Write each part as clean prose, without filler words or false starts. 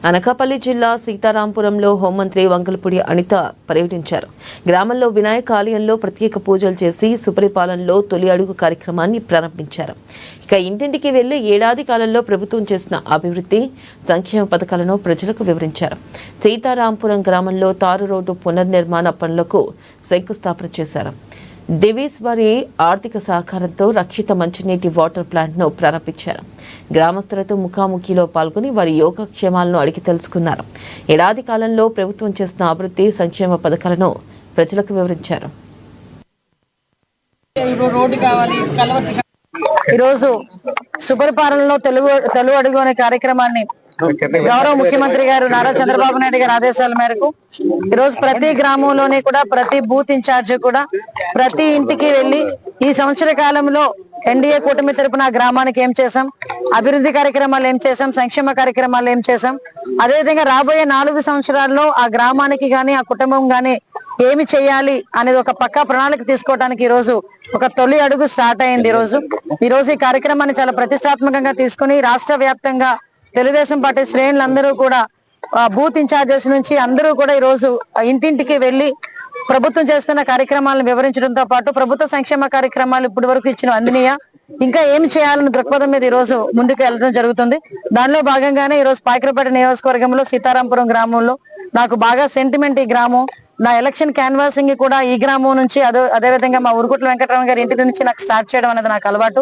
అనకాపల్లి జిల్లా సీతారాంపురంలో హోంమంత్రి వంగలపూడి అనిత పర్యటించారు. గ్రామంలో వినాయక ఆలయంలో ప్రత్యేక పూజలు చేసి సుపరిపాలనలో తొలి అడుగు కార్యక్రమాన్ని ప్రారంభించారు. ఇక ఇంటింటికి వెళ్లి ఏడాది కాలంలో ప్రభుత్వం చేసిన అభివృద్ధి సంక్షేమ పథకాలను ప్రజలకు వివరించారు. సీతారాంపురం గ్రామంలో తారు రోడ్డు పునర్నిర్మాణ పనులకు శంకుస్థాపన చేశారు. డివిస్ వారి ఆర్థిక సహకారంతో రక్షిత మంచినీటి వాటర్ ప్లాంట్ను ప్రారంభించారు. గ్రామస్తులతో ముఖాముఖిలో పాల్గొని వారి యోగక్షేమాలను అడిగి తెలుసుకున్నారు. ఏడాది కాలంలో ప్రభుత్వం చేసిన అభివృద్ధి సంక్షేమ పథకాలను ప్రజలకు వివరించారు. ఈరోజు సుపరిపాలనలో తెలుగు అడుగు అనే కార్యక్రమాన్ని గౌరవ ముఖ్యమంత్రి గారు నారా చంద్రబాబు నాయుడు గారి ఆదేశాల మేరకు ఈరోజు ప్రతి గ్రామంలోనే కూడా ప్రతి బూత్ ఇన్ఛార్జ్ కూడా ప్రతి ఇంటికి వెళ్లి ఈ సంవత్సర కాలంలో ఎన్డీఏ కూటమి తరపున గ్రామానికి ఏం చేశాం, అభివృద్ధి కార్యక్రమాలు ఏం చేశాం, సంక్షేమ కార్యక్రమాలు ఏం చేశాం, అదేవిధంగా రాబోయే 4 సంవత్సరాల్లో ఆ గ్రామానికి గాని ఆ కుటుంబం గాని ఏమి చేయాలి అనేది ఒక పక్కా ప్రణాళిక తీసుకోవడానికి ఈ రోజు ఒక తొలి అడుగు స్టార్ట్ అయింది. ఈ రోజు ఈ కార్యక్రమాన్ని చాలా ప్రతిష్టాత్మకంగా తీసుకుని రాష్ట్ర వ్యాప్తంగా తెలుగుదేశం పార్టీ శ్రేణులందరూ కూడా బూత్ ఇన్ఛార్జెస్ నుంచి అందరూ కూడా ఈ రోజు ఇంటింటికి వెళ్లి ప్రభుత్వం చేస్తున్న కార్యక్రమాలను వివరించడంతో పాటు ప్రభుత్వ సంక్షేమ కార్యక్రమాలు ఇప్పటి వరకు ఇచ్చిన అందినీయ ఇంకా ఏమి చేయాలన్న దృక్పథం మీద ఈ రోజు ముందుకు వెళ్ళడం జరుగుతుంది. దానిలో భాగంగానే ఈ రోజు పాయకరపేట నియోజకవర్గంలో సీతారాంపురం గ్రామంలో నాకు బాగా సెంటిమెంట్ ఈ గ్రామం. నా ఎలక్షన్ క్యాన్వాసింగ్ కూడా ఈ గ్రామం నుంచి అదేవిధంగా మా ఉరుగుట్ల వెంకటరామ గారి ఇంటి నుంచి నాకు స్టార్ట్ చేయడం అనేది నాకు అలవాటు.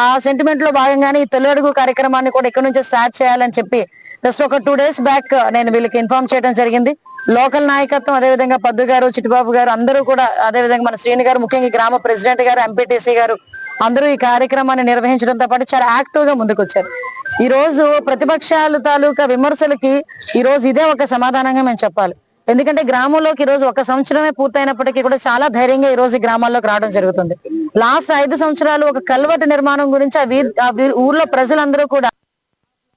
ఆ సెంటిమెంట్ లో భాగంగానే ఈ తొలి అడుగు కార్యక్రమాన్ని కూడా ఇక్కడ నుంచి స్టార్ట్ చేయాలని చెప్పి జస్ట్ ఒక 2 days బ్యాక్ నేను వీళ్ళకి ఇన్ఫార్మ్ చేయడం జరిగింది. లోకల్ నాయకత్వం అదేవిధంగా పద్దు గారు, చిట్టుబాబు గారు అందరూ కూడా అదేవిధంగా మన శ్రీని గారు, ముఖ్యంగా గ్రామ ప్రెసిడెంట్ గారు, ఎంపీటీసీ గారు అందరూ ఈ కార్యక్రమాన్ని నిర్వహించడంతో పాటు చాలా యాక్టివ్ గా ముందుకు వచ్చారు. ఈ రోజు ప్రతిపక్షాల తాలూకా విమర్శలకి ఈ రోజు ఇదే ఒక సమాధానంగా మేము చెప్పాలి. ఎందుకంటే గ్రామంలోకి ఈ రోజు 1 సంవత్సరమే పూర్తయినప్పటికీ కూడా చాలా ధైర్యంగా ఈ రోజు గ్రామాల్లోకి రావడం జరుగుతుంది. లాస్ట్ 5 సంవత్సరాలు ఒక కల్వర్ట్ నిర్మాణం గురించి ఆ ఊర్లో ప్రజలందరూ కూడా